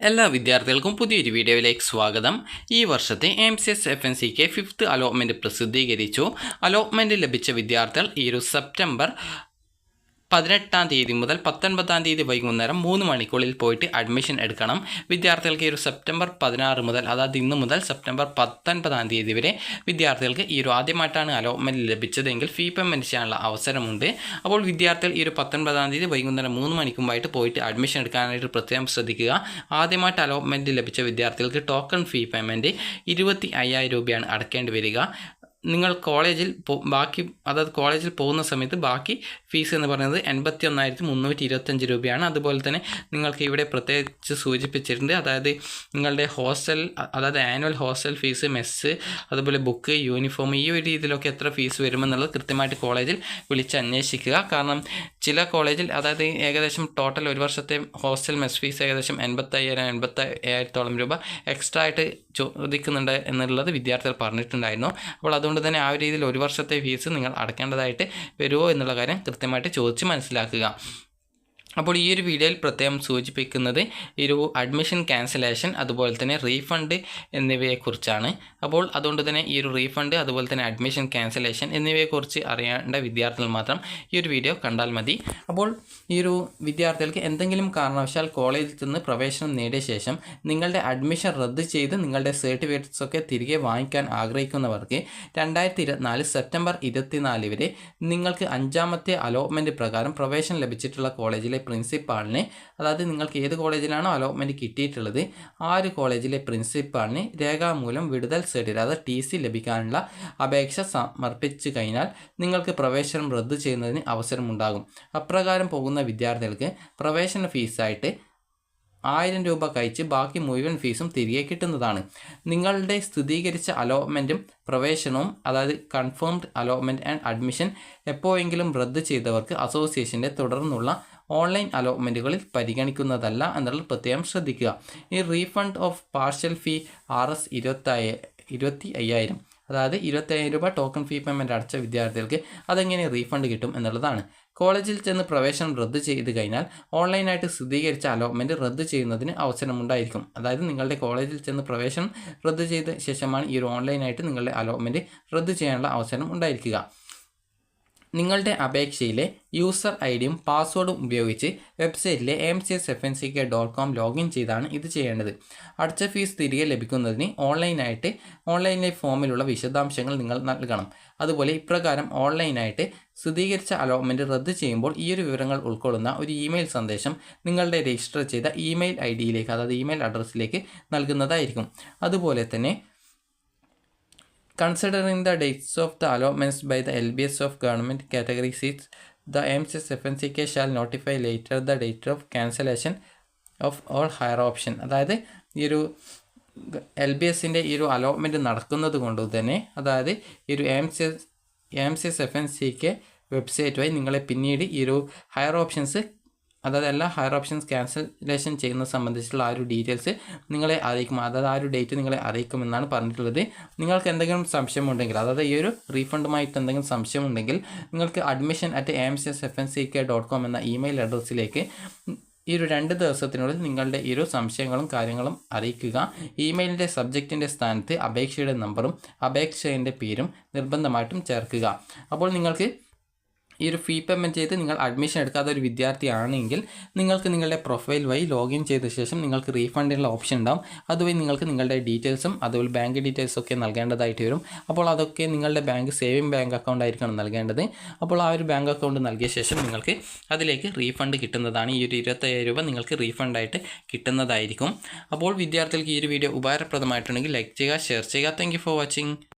എല്ലാ വിദ്യാർത്ഥികൾക്കും പുതിയൊരു വീഡിയോയിലേക്ക് സ്വാഗതം. ഈ വർഷത്തെ MCS FNCK 5th അലോട്ട്മെൻറ്റ് പ്രസിദ്ധീകരിച്ചു. അലോട്ട്മെൻറ്റ് ലഭിച്ച വിദ്യാർത്ഥികൾ ഈ ഒരു സെപ്റ്റംബർ 18-ാം തീയതി മുതൽ 19-ാം തീയതി വൈകുന്നേരം 3 മണിക്കുള്ളിൽ പോയിട്ട് അഡ്മിഷൻ എടുക്കണം. വിദ്യാർത്ഥികൾക്ക് ഈ ഒരു സെപ്റ്റംബർ 16 മുതൽ, അതായത് ഇന്ന് മുതൽ സെപ്റ്റംബർ 19-ാം തീയതി വരെ വിദ്യാർത്ഥികൾക്ക് ഈ ഒരു ആദ്യമായിട്ടാണ് അലോട്ട്മെൻറ്റ് ലഭിച്ചതെങ്കിൽ ഫീ പേയ്മെൻറ്റ് ചെയ്യാനുള്ള അവസരമുണ്ട്. അപ്പോൾ വിദ്യാർത്ഥികൾ ഈ ഒരു 19-ാം തീയതി വൈകുന്നേരം 3 മണിക്കുമ്പായിട്ട് പോയിട്ട് അഡ്മിഷൻ എടുക്കാനായിട്ട് പ്രത്യേകം ശ്രദ്ധിക്കുക. ആദ്യമായിട്ട് അലോട്ട്മെൻറ്റ് ലഭിച്ച വിദ്യാർത്ഥികൾക്ക് ടോക്കൺ ഫീ പേയ്മെൻറ്റ് 25,000 രൂപയാണ് അടയ്ക്കേണ്ടി വരിക. നിങ്ങൾ കോളേജിൽ കോളേജിൽ പോകുന്ന സമയത്ത് ബാക്കി ഫീസ് എന്ന് പറയുന്നത് 81,325 രൂപയാണ്. അതുപോലെ തന്നെ നിങ്ങൾക്ക് ഇവിടെ പ്രത്യേകിച്ച് സൂചിപ്പിച്ചിട്ടുണ്ട്, അതായത് നിങ്ങളുടെ ഹോസ്റ്റൽ, അതായത് ആനുവൽ ഹോസ്റ്റൽ ഫീസ്, മെസ്സ്, അതുപോലെ ബുക്ക്, യൂണിഫോം, ഈ ഒരു രീതിയിലൊക്കെ എത്ര ഫീസ് വരുമെന്നുള്ളത് കൃത്യമായിട്ട് കോളേജിൽ വിളിച്ച് അന്വേഷിക്കുക. കാരണം ചില കോളേജിൽ, അതായത് ഏകദേശം ടോട്ടൽ ഒരു വർഷത്തെ ഹോസ്റ്റൽ മെസ് ഫീസ് ഏകദേശം 85,000 രൂപ എക്സ്ട്രാ ആയിട്ട് ചോദിക്കുന്നുണ്ട് എന്നുള്ളത് വിദ്യാർത്ഥികൾ പറഞ്ഞിട്ടുണ്ടായിരുന്നു. അപ്പോൾ അതുകൊണ്ട് തന്നെ ആ ഒരു രീതിയിൽ ഒരു വർഷത്തെ ഫീസ് നിങ്ങൾ അടയ്ക്കേണ്ടതായിട്ട് വരുമോ എന്നുള്ള കാര്യം കൃത്യമായിട്ട് ചോദിച്ച് മനസ്സിലാക്കുക. അപ്പോൾ ഈ ഒരു വീഡിയോയിൽ പ്രത്യേകം സൂചിപ്പിക്കുന്നത് ഈ ഒരു അഡ്മിഷൻ ക്യാൻസലേഷൻ, അതുപോലെ തന്നെ റീഫണ്ട് എന്നിവയെക്കുറിച്ചാണ്. അപ്പോൾ അതുകൊണ്ട് തന്നെ ഈ ഒരു റീഫണ്ട്, അതുപോലെ തന്നെ അഡ്മിഷൻ ക്യാൻസലേഷൻ എന്നിവയെക്കുറിച്ച് അറിയേണ്ട വിദ്യാർത്ഥികൾ മാത്രം ഈ ഒരു വീഡിയോ കണ്ടാൽ മതി. അപ്പോൾ ഈ ഒരു വിദ്യാർത്ഥികൾക്ക് എന്തെങ്കിലും കാരണവശാൽ കോളേജിൽ നിന്ന് പ്രവേശനം നേടിയ ശേഷം നിങ്ങളുടെ അഡ്മിഷൻ റദ്ദ് ചെയ്ത് നിങ്ങളുടെ സർട്ടിഫിക്കറ്റ്സ് ഒക്കെ തിരികെ വാങ്ങിക്കാൻ ആഗ്രഹിക്കുന്നവർക്ക് 2024 സെപ്റ്റംബർ 24 വരെ നിങ്ങൾക്ക് 5ാമത്തെ അലോട്ട്മെൻറ്റ് പ്രകാരം പ്രവേശനം ലഭിച്ചിട്ടുള്ള കോളേജിലെ പ്രിൻസിപ്പാളിനെ, അതായത് നിങ്ങൾക്ക് ഏത് കോളേജിലാണോ അലോട്ട്മെൻറ്റ് കിട്ടിയിട്ടുള്ളത് ആ ഒരു കോളേജിലെ പ്രിൻസിപ്പാളിന് രേഖാമൂലം വിടുതൽ സർട്ടിഫിക്കറ്റ്, അതായത് TC ലഭിക്കാനുള്ള അപേക്ഷ സമർപ്പിച്ചു കഴിഞ്ഞാൽ നിങ്ങൾക്ക് പ്രവേശനം റദ്ദ് ചെയ്യുന്നതിന് അവസരമുണ്ടാകും. അപ്രകാരം പോകുന്ന വിദ്യാർത്ഥികൾക്ക് പ്രവേശന ഫീസായിട്ട് 1000 രൂപ കഴിച്ച് ബാക്കി മുഴുവൻ ഫീസും തിരികെ കിട്ടുന്നതാണ്. നിങ്ങളുടെ സ്ഥിരീകരിച്ച അലോട്ട്മെൻറ്റും പ്രവേശനവും, അതായത് കൺഫേംഡ് അലോട്ട്മെൻറ്റ് ആൻഡ് അഡ്മിഷൻ എപ്പോഴെങ്കിലും റദ്ദ് ചെയ്തവർക്ക് അസോസിയേഷൻ്റെ തുടർന്നുള്ള ഓൺലൈൻ അലോട്ട്മെൻറ്റുകളിൽ പരിഗണിക്കുന്നതല്ല എന്നുള്ളത് പ്രത്യേകം ശ്രദ്ധിക്കുക. ഈ refund of partial fee RS 25,000, അതായത് 25,000 രൂപ ടോക്കൺ ഫീ പേയ്മെൻറ്റ് അടച്ച വിദ്യാർത്ഥികൾക്ക് അതെങ്ങനെ റീഫണ്ട് കിട്ടും എന്നുള്ളതാണ്. കോളേജിൽ ചെന്ന് പ്രവേശനം റദ്ദ് ചെയ്ത് കഴിഞ്ഞാൽ ഓൺലൈനായിട്ട് സ്ഥിരീകരിച്ച അലോട്ട്മെൻറ്റ് റദ്ദ് ചെയ്യുന്നതിന് അവസരമുണ്ടായിരിക്കും. അതായത് നിങ്ങളുടെ കോളേജിൽ ചെന്ന് പ്രവേശനം റദ്ദ് ചെയ്ത ശേഷമാണ് ഈ ഒരു ഓൺലൈനായിട്ട് നിങ്ങളുടെ അലോട്ട്മെൻറ്റ് റദ്ദ് ചെയ്യാനുള്ള അവസരം ഉണ്ടായിരിക്കുക. നിങ്ങളുടെ അപേക്ഷയിലെ യൂസർ ഐഡിയും പാസ്വേഡും ഉപയോഗിച്ച് വെബ്സൈറ്റിലെ MCSFNCK.com ലോഗിൻ ചെയ്താണ് ഇത് ചെയ്യേണ്ടത്. അടച്ച ഫീസ് തിരികെ ലഭിക്കുന്നതിന് ഓൺലൈനിലെ ഫോമിലുള്ള വിശദാംശങ്ങൾ നിങ്ങൾ നൽകണം. അതുപോലെ ഇപ്രകാരം ഓൺലൈനായിട്ട് സ്ഥിരീകരിച്ച അലോട്ട്മെൻറ്റ് റദ്ദ് ചെയ്യുമ്പോൾ ഈ ഒരു വിവരങ്ങൾ ഉൾക്കൊള്ളുന്ന ഒരു ഇമെയിൽ സന്ദേശം നിങ്ങളുടെ രജിസ്റ്റർ ചെയ്ത ഇമെയിൽ ഐഡിയിലേക്ക്, അതായത് ഇമെയിൽ അഡ്രസ്സിലേക്ക് നൽകുന്നതായിരിക്കും. അതുപോലെ തന്നെ considering the dates of the allotments by the LBS of government category seats, the MCS FNCK shall notify later the date of cancellation of all higher option. അതായത് ഈ ഒരു LBSൻ്റെ ഈ ഒരു അലോട്ട്മെൻറ്റ് നടക്കുന്നത് കൊണ്ട് തന്നെ, അതായത് ഈ ഒരു MCS FNCK വെബ്സൈറ്റ് വഴി നിങ്ങളെ പിന്നീട് ഈ ഒരു ഹയർ ഓപ്ഷൻസ്, അതായത് എല്ലാ ഹയർ ഓപ്ഷൻസ് ക്യാൻസലേഷൻ ചെയ്യുന്നത് സംബന്ധിച്ചുള്ള ആ ഒരു ഡീറ്റെയിൽസ് നിങ്ങളെ അറിയിക്കും, അതായത് ആ ഒരു ഡേറ്റ് നിങ്ങളെ അറിയിക്കുമെന്നാണ് പറഞ്ഞിട്ടുള്ളത്. നിങ്ങൾക്ക് എന്തെങ്കിലും സംശയമുണ്ടെങ്കിൽ, അതായത് ഈ ഒരു റീഫണ്ടുമായിട്ട് എന്തെങ്കിലും സംശയമുണ്ടെങ്കിൽ നിങ്ങൾക്ക് admission@MCSFNCK.com എന്ന ഇമെയിൽ അഡ്രസ്സിലേക്ക് ഈ ഒരു 2 ദിവസത്തിനുള്ളിൽ നിങ്ങളുടെ ഈ ഒരു സംശയങ്ങളും കാര്യങ്ങളും അറിയിക്കുക. ഇമെയിലിൻ്റെ സബ്ജക്റ്റിൻ്റെ സ്ഥാനത്ത് അപേക്ഷയുടെ നമ്പറും അപേക്ഷയുടെ പേരും നിർബന്ധമായിട്ടും ചേർക്കുക. അപ്പോൾ നിങ്ങൾക്ക് ഈ ഒരു ഫീ പേയ്മെൻറ്റ് ചെയ്ത് നിങ്ങൾ അഡ്മിഷൻ എടുക്കാത്ത ഒരു വിദ്യാർത്ഥിയാണെങ്കിൽ നിങ്ങൾക്ക് നിങ്ങളുടെ പ്രൊഫൈൽ വഴി ലോഗിൻ ചെയ്ത ശേഷം നിങ്ങൾക്ക് റീഫണ്ടിനുള്ള ഓപ്ഷൻ ഉണ്ടാവും. അതുവഴി നിങ്ങൾക്ക് നിങ്ങളുടെ ഡീറ്റെയിൽസും അതുപോലെ ബാങ്ക് ഡീറ്റെയിൽസും ഒക്കെ നൽകേണ്ടതായിട്ട് വരും. അപ്പോൾ അതൊക്കെ നിങ്ങളുടെ സേവിങ് ബാങ്ക് അക്കൗണ്ട് ആയിരിക്കണം നൽകേണ്ടത്. അപ്പോൾ ആ ഒരു ബാങ്ക് അക്കൗണ്ട് നൽകിയ ശേഷം നിങ്ങൾക്ക് അതിലേക്ക് റീഫണ്ട് കിട്ടുന്നതാണ്. ഈ ഒരു 25,000 രൂപ നിങ്ങൾക്ക് റീഫണ്ടായിട്ട് കിട്ടുന്നതായിരിക്കും. അപ്പോൾ വിദ്യാർത്ഥികൾക്ക് ഈ ഒരു വീഡിയോ ഉപകാരപ്രദമായിട്ടുണ്ടെങ്കിൽ ലൈക്ക് ചെയ്യുക, ഷെയർ ചെയ്യുക. Thank you for watching.